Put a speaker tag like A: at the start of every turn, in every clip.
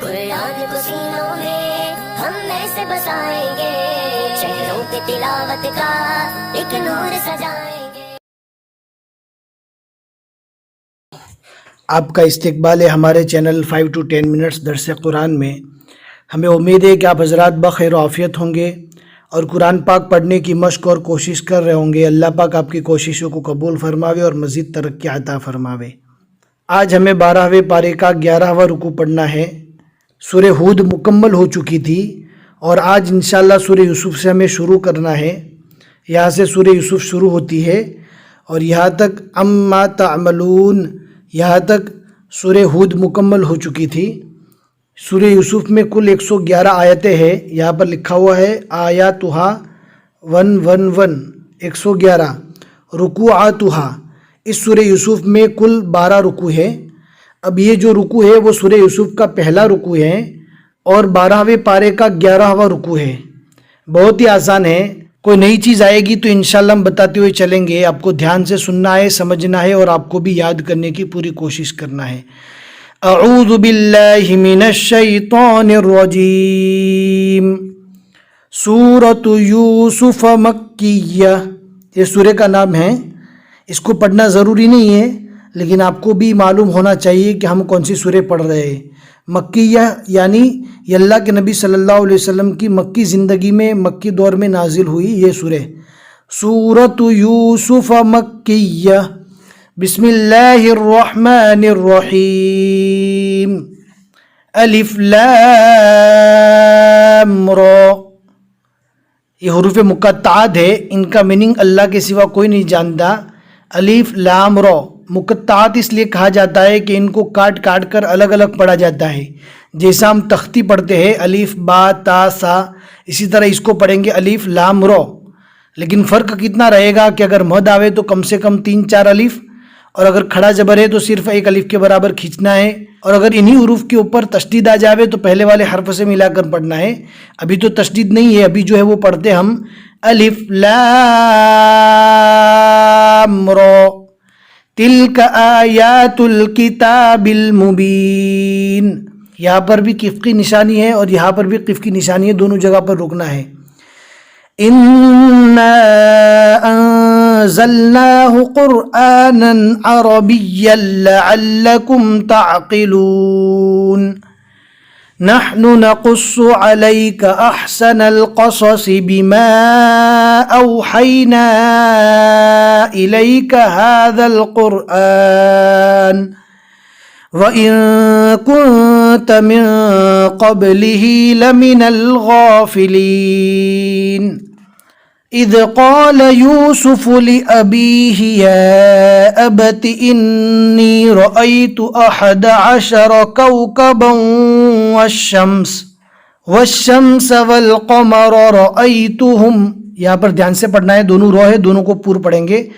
A: कुरान को सीनों में हम ऐसे बसाएंगे, शहरों पे तिलावत का एक नूर सजाएंगे।
B: आपका इस्तकबाल है हमारे चैनल 5 to 10 मिनट्स दरस कुरान में। हमें उम्मीद है कि आप हज़रात बखैर आफ़ियत होंगे और कुरान पाक पढ़ने की मश्क और कोशिश कर रहे होंगे। अल्लाह पाक आपकी कोशिशों को कबूल फरमावे और मज़ीद तरक्की अता फरमावे। आज हमें 12वें पारे का 11वां रुकू पढ़ना है। सूरह हूद मुकम्मल हो चुकी थी और आज इंशाअल्लाह सूरह यूसुफ से हमें शुरू करना है। यहाँ से सूरह यूसुफ शुरू होती है और यहाँ तक अम्मा तामलून, यहाँ तक सूरह हूद मुकम्मल हो चुकी थी। सूरह यूसुफ में कुल 111 आयतें हैं। यहाँ पर लिखा हुआ है आयातुहा 111 111, रुकुआतुहा। इस सूरह यूसुफ में कुल 12 रुकू है। अब ये जो रुकू है वो सूरह यूसुफ का पहला रुकू है और 12वें पारे का 11वां रुकू है। बहुत ही आसान है। कोई नई चीज़ आएगी तो इंशाल्लाह हम बताते हुए चलेंगे। आपको ध्यान से सुनना है, समझना है और आपको भी याद करने की पूरी कोशिश करना है। अऊज़ु बिल्लाहि मिनश शैतानिर रजीम। सूरतु यूसुफ मक्किय्या, ये सूरह का नाम है। इसको पढ़ना ज़रूरी नहीं है, लेकिन आपको भी मालूम होना चाहिए कि हम कौन सी सूरह पढ़ रहे हैं। मक्किय्या यानी ये अल्लाह के नबी सल्लल्लाहु अलैहि वसल्लम की मक्की ज़िंदगी में, मक्की दौर में नाजिल हुई ये सूरह। सूरतु यूसुफ मक्किय्या। बिस्मिल्लाहिर रहमानिर रहीम। अलिफ लाम रा। ये हुरूफ मुक़त्तआत है, इनका मीनिंग अल्लाह के सिवा कोई नहीं जानता। अलिफ लाम रा मुक़त्तआत इसलिए कहा जाता है कि इनको काट काट कर अलग अलग पढ़ा जाता है। जैसा हम तख्ती पढ़ते हैं अलिफ बा ता सा, इसी तरह इसको पढ़ेंगे अलिफ लाम रा। लेकिन फ़र्क कितना रहेगा कि अगर मद आवे तो कम से कम 3-4 अलिफ, और अगर खड़ा जबर है तो सिर्फ एक अलिफ के बराबर खींचना है। और अगर इन्हीं हुरूफ के ऊपर तशदीद आ जावे तो पहले वाले हर्फ से मिलाकर पढ़ना है। अभी तो तशदीद नहीं है, अभी जो है वो पढ़ते हम अलिफ लाम रा। तिल्का आयातुल किताबिल मुबीन। यहाँ पर भी किफ़ की निशानी है और यहाँ पर भी किफ़ की निशानी है, दोनों जगह पर रुकना है। इन्ना अंज़लनाहु क़ुरआनन अरबिय्यन लअल्लकुम ताक़िलून। नहनु नक़ुस्सु अलैका अहसनल क़ससि बिमा औहैना इलैका हाज़ल क़ुरआन व इन कुन्त मिन क़ब्लिही लमिनल गाफ़िलीन। इज़ क़ाल यूसुफ़ लिअबीहि या अबति इन्नी रअयतु अहद अशर कौकबन वश्शम्स वल क़मर रअयतुहुम। यहाँ पर ध्यान से पढ़ना है, दोनों रो है, दोनों को पूर्व पढ़ेंगे।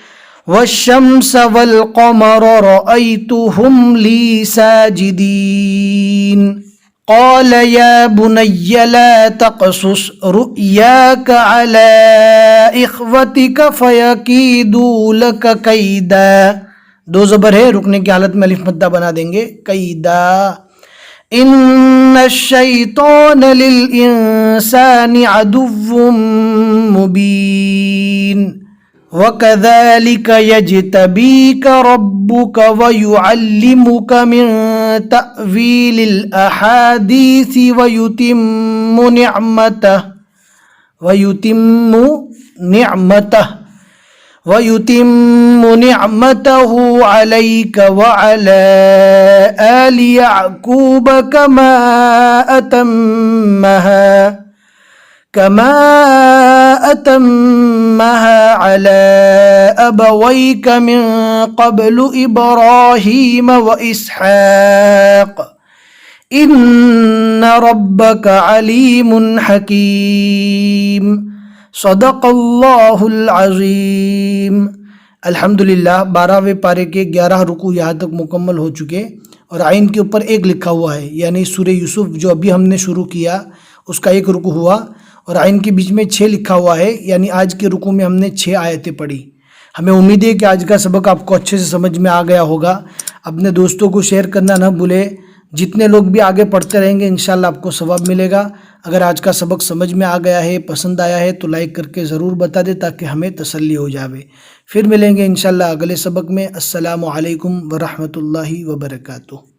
B: वश्शम्स वल क़मर रअयतुहुम ली साजिदीन। क़ाल या बुनय्य ला तक़सुस रु'याक अला इख़्वतिक फ़यकीदू लक कैदा। दो ज़बर है, रुकने की हालत में अलिफ मद्दा बना देंगे, कैदा। इन्नश शैतान लिल इंसानि अदुव्वुम मुबीन। वकज़ालिक यज्तबीक रब्बुक वयुअल्लिमुक मिन तअवीलिल अहादीस वयुतिम्मु निअमतहु अलैक व अला आलि याक़ूब कमा अतम्महा अला अबवैक मिन क़ब्लु इब्राहीम व इसहाक़ इन्न रब्बक अलीमुन हकीम। सदक़ल्लाहुल अज़ीम। अल्हम्दुलिल्लाह 12वें पारे के 11 रुकू यहाँ तक मुकम्मल हो चुके और आइन के ऊपर 1 लिखा हुआ है, यानी सूरह यूसुफ जो अभी हमने शुरू किया उसका 1 रुकू हुआ और आइन के बीच में 6 लिखा हुआ है, यानी आज के रुकू में हमने 6 आयतें पढ़ी। हमें उम्मीद है कि आज का सबक आपको अच्छे से समझ में आ गया होगा। अपने दोस्तों को शेयर करना न भूलें। جتنے لوگ بھی آگے پڑھتے رہیں گے انشاءاللہ آپ کو ثواب ملے گا۔ اگر آج کا سبق سمجھ میں آ گیا ہے، پسند آیا ہے تو لائک کر کے ضرور بتا دے تاکہ ہمیں تسلی ہو جاوے۔ پھر ملیں گے انشاءاللہ اگلے سبق میں۔ السلام علیکم ورحمۃ اللہ وبرکاتہ۔